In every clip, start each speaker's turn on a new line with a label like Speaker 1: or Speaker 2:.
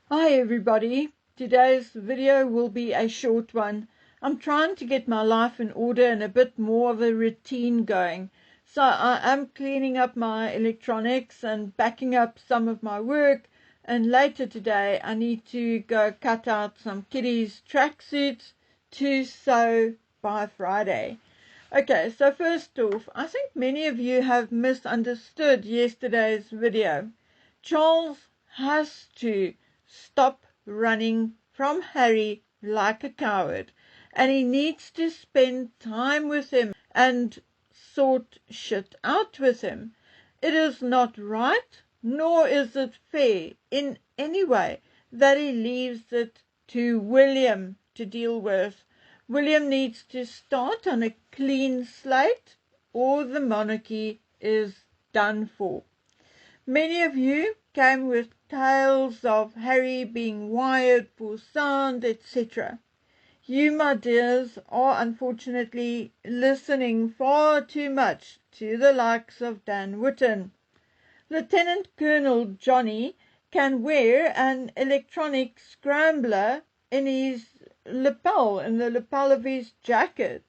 Speaker 1: Hi everybody, today's video will be a short one. I'm trying to get my life in order and a bit more of a routine going. So I am cleaning up my electronics and backing up some of my work, and later today I need to go cut out some kiddies' tracksuits to sew by Friday. Okay, so first off, I think many of you have misunderstood yesterday's video. Charles has to stop running from Harry like a coward, and he needs to spend time with him and sort shit out with him. It is not right, nor is it fair in any way that he leaves it to William to deal with. William needs to start on a clean slate, or the monarchy is done for. Many of you came with tales of Harry being wired for sound, etc. You, my dears, are unfortunately listening far too much to the likes of Dan Whitten. Lieutenant Colonel Johnny can wear an electronic scrambler in his lapel, in the lapel of his jacket.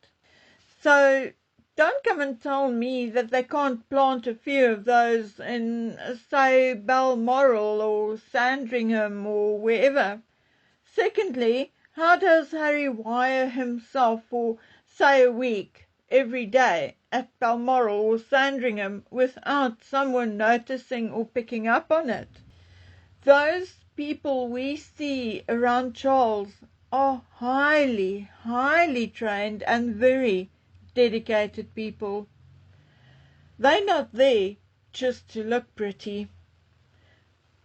Speaker 1: So don't come and tell me that they can't plant a few of those in, say, Balmoral or Sandringham or wherever. Secondly, how does Harry wire himself for, say, a week every day at Balmoral or Sandringham without someone noticing or picking up on it? Those people we see around Charles are highly, highly trained and very dedicated people. They're not there just to look pretty.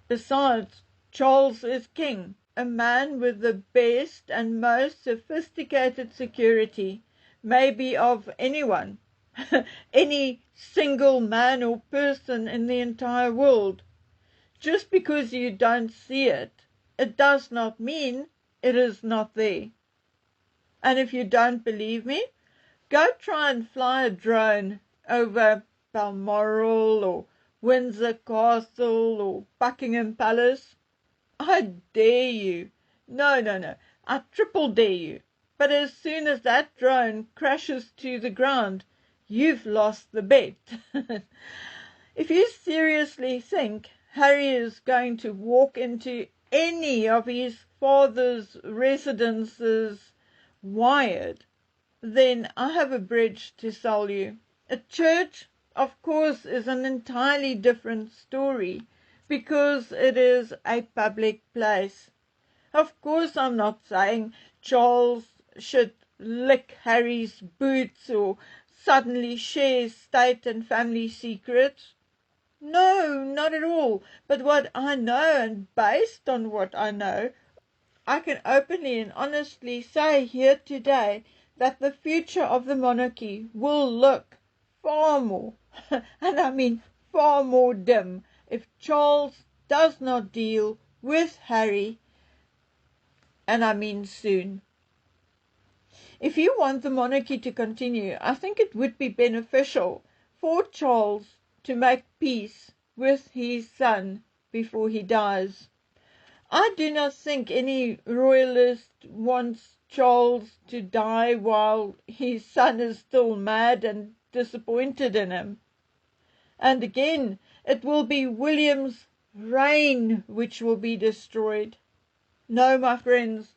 Speaker 1: Besides, Charles is king, a man with the best and most sophisticated security, maybe of anyone, any single man or person in the entire world. Just because you don't see it, it does not mean it is not there. And if you don't believe me, go try and fly a drone over Balmoral or Windsor Castle or Buckingham Palace. I dare you. No. I triple dare you. But as soon as that drone crashes to the ground, you've lost the bet. If you seriously think Harry is going to walk into any of his father's residences wired, then I have a bridge to sell you. A church, of course, is an entirely different story because it is a public place. Of course, I'm not saying Charles should lick Harry's boots or suddenly share state and family secrets. No, not at all. But what I know, and based on what I know, I can openly and honestly say here today that the future of the monarchy will look far more, and I mean far more dim, if Charles does not deal with Harry, and I mean soon. If you want the monarchy to continue, I think it would be beneficial for Charles to make peace with his son before he dies. I do not think any royalist wants Charles to die while his son is still mad and disappointed in him. And again, it will be William's reign which will be destroyed. No, my friends,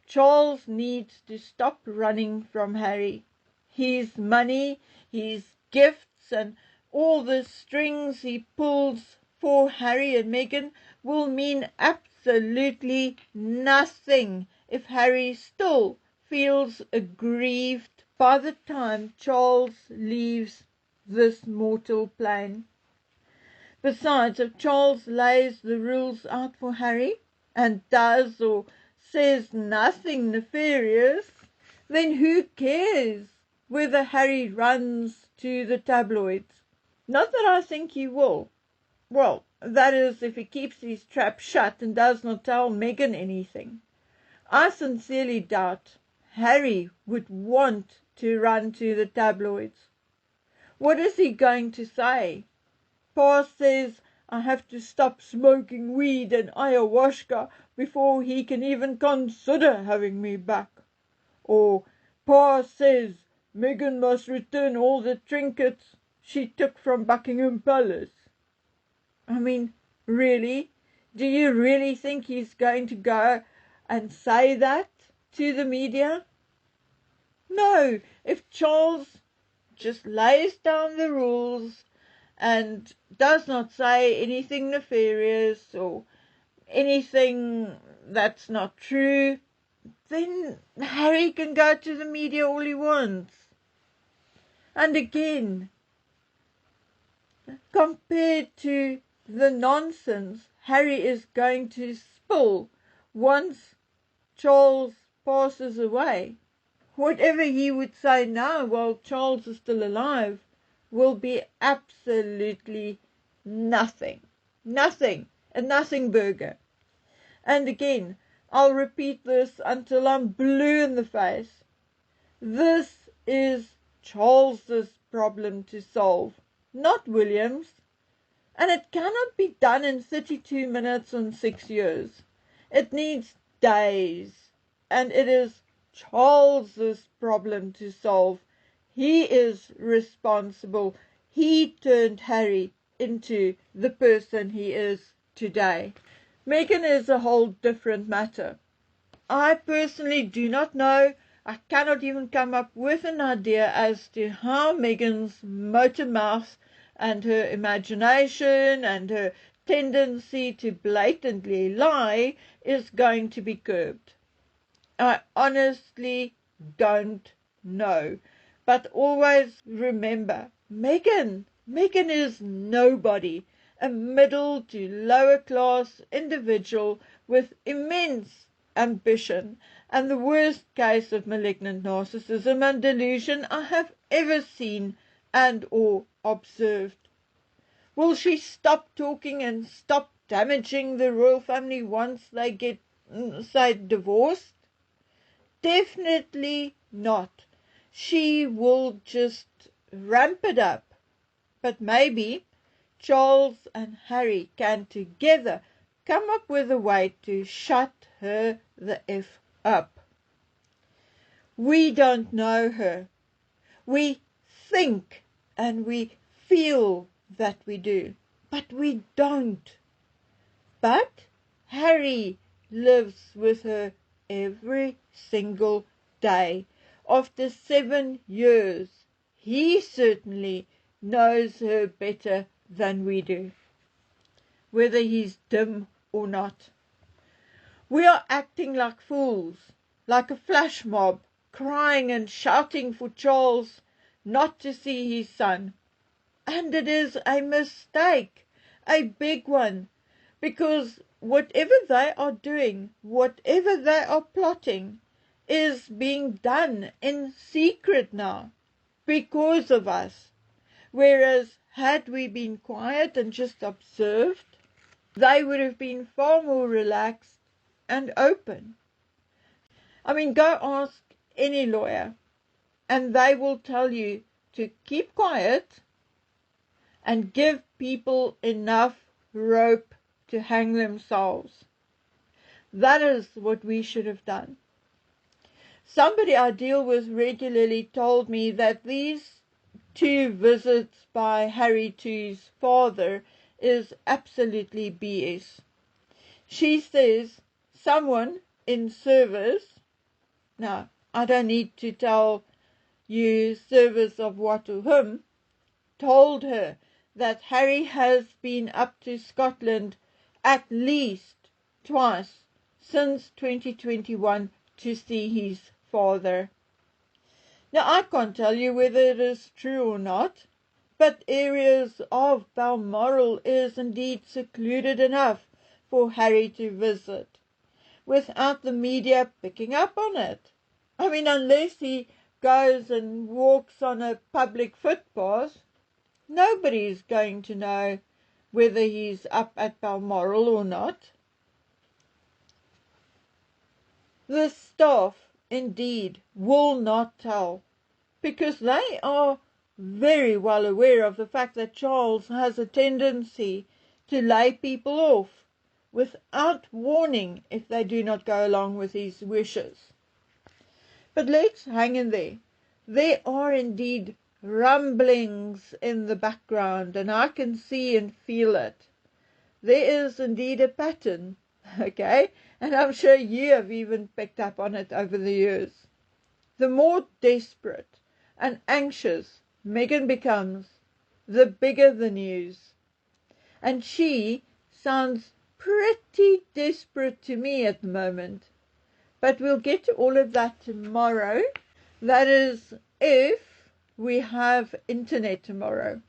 Speaker 1: Charles needs to stop running from Harry. His money, his gifts, and all the strings he pulls for Harry and Meghan will mean absolutely nothing if Harry still feels aggrieved by the time Charles leaves this mortal plane. Besides, if Charles lays the rules out for Harry and does or says nothing nefarious, then who cares whether Harry runs to the tabloids? Not that I think he will. Well, that is, if he keeps his trap shut and does not tell Meghan anything. I sincerely doubt Harry would want to run to the tabloids. What is he going to say? Pa says I have to stop smoking weed and ayahuasca before he can even consider having me back. Or Pa says Megan must return all the trinkets she took from Buckingham Palace. I mean, really? Do you really think he's going to go and say that to the media? No, if Charles just lays down the rules and does not say anything nefarious or anything that's not true, then Harry can go to the media all he wants. And again, compared to the nonsense Harry is going to spill once Charles passes away, whatever he would say now while Charles is still alive will be absolutely nothing. Nothing. A nothing burger. And again, I'll repeat this until I'm blue in the face. This is Charles's problem to solve, not William's. And it cannot be done in 32 minutes and 6 years. It needs days. And it is Charles's problem to solve. He is responsible. He turned Harry into the person he is today. Meghan is a whole different matter. I personally do not know. I cannot even come up with an idea as to how Meghan's motor mouth and her imagination and her tendency to blatantly lie is going to be curbed. I honestly don't know. But always remember, Meghan is nobody, a middle to lower class individual with immense ambition and the worst case of malignant narcissism and delusion I have ever seen and or observed. Will she stop talking and stop damaging the royal family once they get, say, divorced? Definitely not. She will just ramp it up. But maybe Charles and Harry can together come up with a way to shut her the F up. We don't know her. We think and we feel that we do, but we don't. But Harry lives with her every single day. After 7 years, he certainly knows her better than we do, whether he's dim or not. We are acting like fools, like a flash mob, crying and shouting for Charles not to see his son. And it is a mistake, a big one, because whatever they are doing, whatever they are plotting, is being done in secret now, because of us. Whereas, had we been quiet and just observed, they would have been far more relaxed and open. I mean, go ask any lawyer, and they will tell you to keep quiet and give people enough rope to hang themselves. That is what we should have done. Somebody I deal with regularly told me that these 2 visits by Harry to his father is absolutely BS. She says someone in service, now I don't need to tell you service of what to whom, told her that Harry has been up to Scotland at least twice since 2021 to see his father. Now, I can't tell you whether it is true or not, but areas of Balmoral is indeed secluded enough for Harry to visit, without the media picking up on it. I mean, unless he goes and walks on a public footpath, nobody's going to know whether he's up at Balmoral or not. The staff, indeed, will not tell, because they are very well aware of the fact that Charles has a tendency to lay people off without warning if they do not go along with his wishes. But let's hang in there. There are indeed rumblings in the background, and I can see and feel it. There is indeed a pattern, okay? And I'm sure you have even picked up on it over the years. The more desperate and anxious Megan becomes, the bigger the news. And she sounds pretty desperate to me at the moment. But we'll get to all of that tomorrow. That is, if we have internet tomorrow.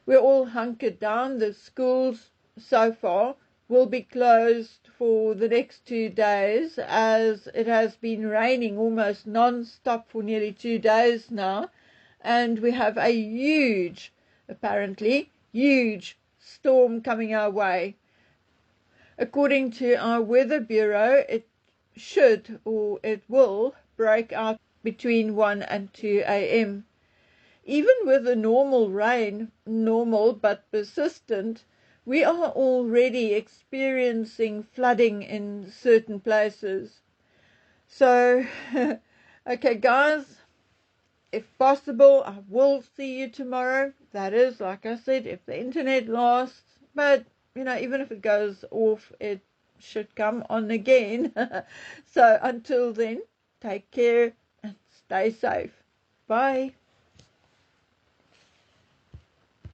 Speaker 1: We're all hunkered down. The schools so far will be closed for the next 2 days, as it has been raining almost non-stop for nearly 2 days now. And we have a huge, apparently, huge storm coming our way. According to our weather bureau, it should, or it will, break out between 1 and 2 a.m. Even with the normal rain, normal but persistent, we are already experiencing flooding in certain places. So, okay guys, if possible, I will see you tomorrow. That is, like I said, if the internet lasts. But, even if it goes off, it should come on again. So until then, take care and stay safe. Bye.